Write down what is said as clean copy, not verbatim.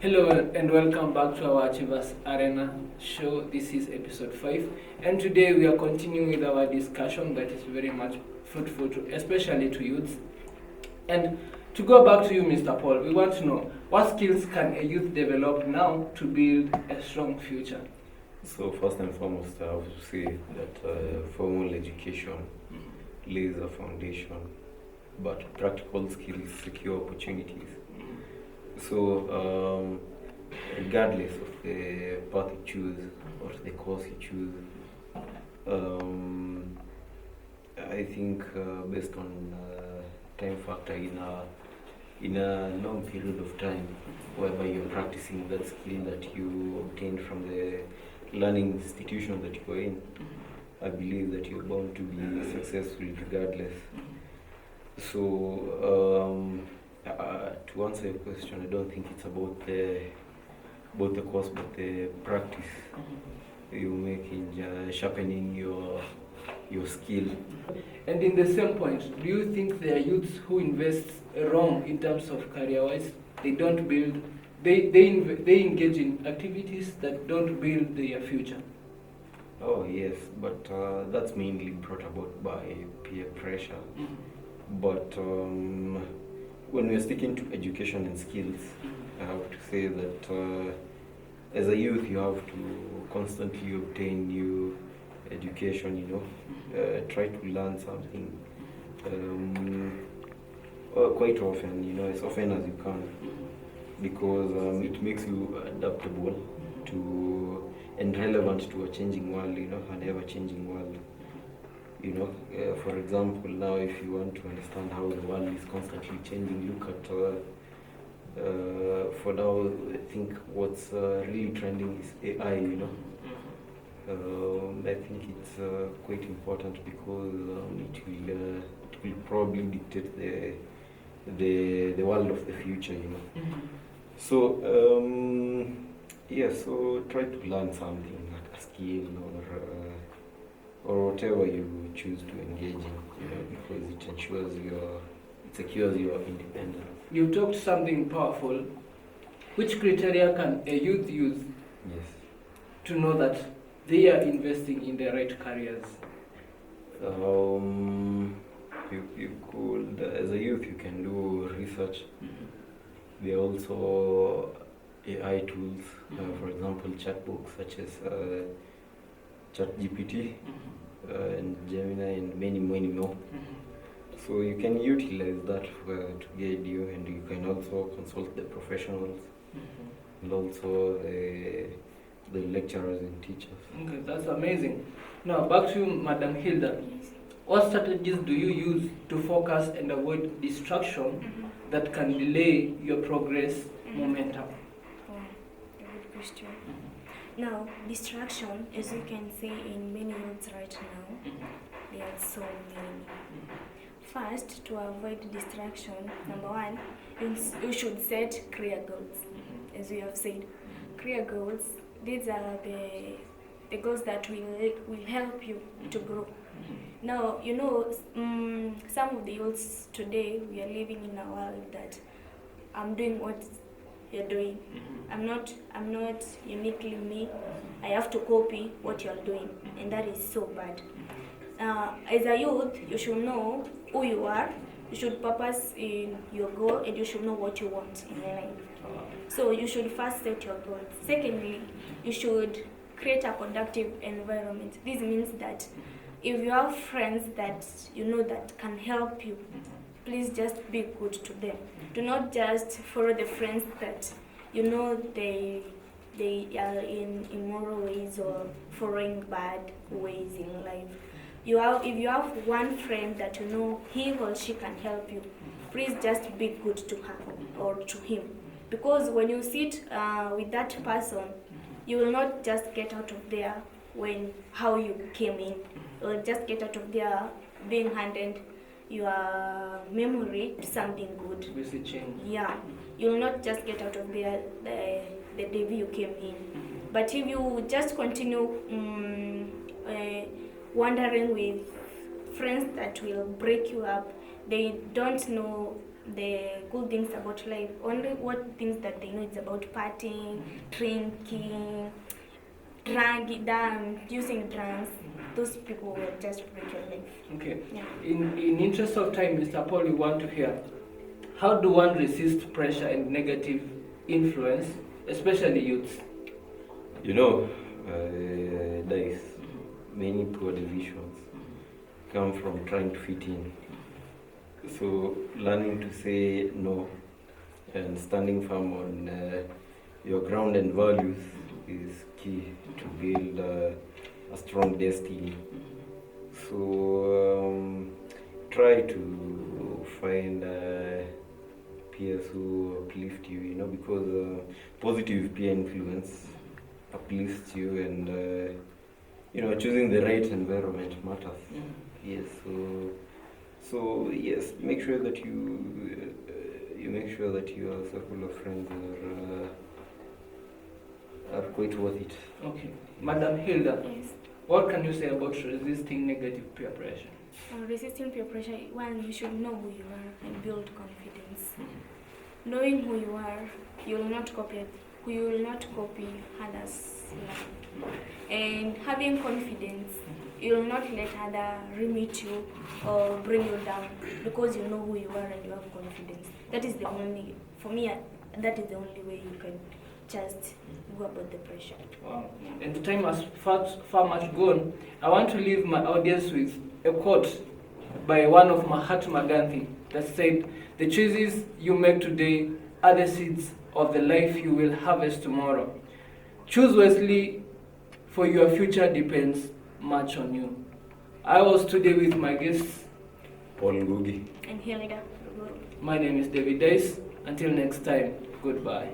Hello and welcome back to our Achievers Arena show. This is episode 5, and today we are continuing with our discussion that is very much fruitful, especially to youths. And to go back to you, Mr. Paul, we want to know what skills can a youth develop now to build a strong future? So first and foremost, I have to say that formal education lays a foundation, but practical skills secure opportunities. So regardless of the path you choose or the course you choose, I think based on time factor in a long period of time, whereby you're practicing that skill that you obtained from the learning institution that you are in, I believe that you're bound to be successful regardless. So to answer your question, I don't think it's about the course, but the practice you make in sharpening your skill. And in the same point, do you think there are youths who invest wrong in terms of career-wise? They don't build, they engage in activities that don't build their future? Oh yes, but that's mainly brought about by peer pressure. But when we're sticking to education and skills, I have to say that as a youth, you have to constantly obtain new education, try to learn something quite often, as often as you can, because it makes you adaptable to and relevant to a changing world, an ever-changing world. For example, now if you want to understand how the world is constantly changing, look at, for now, I think what's really trending is AI, I think it's quite important because it will probably dictate the world of the future, So, so try to learn something like a skill or whatever you choose to engage in, because it ensures it secures your independence. You talked something powerful. Which criteria can a youth use to know that they are investing in the right careers? You could, as a youth, you can do research. There are also AI tools, for example, chatbots such as ChatGPT and Gemini and many more. So you can utilize that to guide you, and you can also consult the professionals and also the lecturers and teachers. Okay, that's amazing. Now back to you, Madam Hilda. What strategies do you use to focus and avoid distraction that can delay your progress momentum? Oh, a good question. Now, distraction, as you can see in many youths right now, there are so many. First, to avoid distraction, number one, you should set career goals. As we have said, career goals, these are the goals that will help you to grow. Now, some of the youths today, we are living in a world that I'm doing what you're doing. I'm not uniquely me. I have to copy what you're doing, and that is so bad. As a youth, you should know who you are. You should purpose in your goal, and you should know what you want in your life. So you should first set your goals. Secondly, you should create a productive environment. This means that if you have friends that that can help you, please just be good to them. Do not just follow the friends that they are in immoral ways or following bad ways in life. If you have one friend that he or she can help you, please just be good to her or to him. Because when you sit with that person, you will not just get out of there how you came in. You will just get out of there being handed your memory to something good. Yeah, you will not just get out of there the day you came in. But if you just continue wandering with friends that will break you up. They don't know the good things about life. Only what things that they know is about partying, drinking, using drugs. Those people will just break your life. Okay. Yeah. In interest of time, Mr. Paul, we want to hear, how do one resist pressure and negative influence, especially youths? You know, Dice, many poor decisions come from trying to fit in. So learning to say no and standing firm on your ground and values is key to build a strong destiny. So try to find peers who uplift you, because positive peer influence uplifts you, and choosing the right environment matters. Yes, so yes, make sure that you make sure that your circle of friends are quite worth it. Okay. Madam Hilda, Yes. what can you say about resisting negative peer pressure? Resisting peer pressure, one, you should know who you are and build confidence. Knowing who you are, you will not copy others' life. And having confidence, you will not let others limit you or bring you down, because you know who you are and you have confidence. That is the only, for me, that is the only way you can just go about the pressure. Wow. Yeah. And the time has far much gone. I want to leave my audience with a quote by one of Mahatma Gandhi that said, "The choices you make today are the seeds of the life you will harvest tomorrow. Choose wisely, for your future depends much on you." I was today with my guests, Paul Ngugi. And Hilda. my name is David Dice. Until next time, goodbye.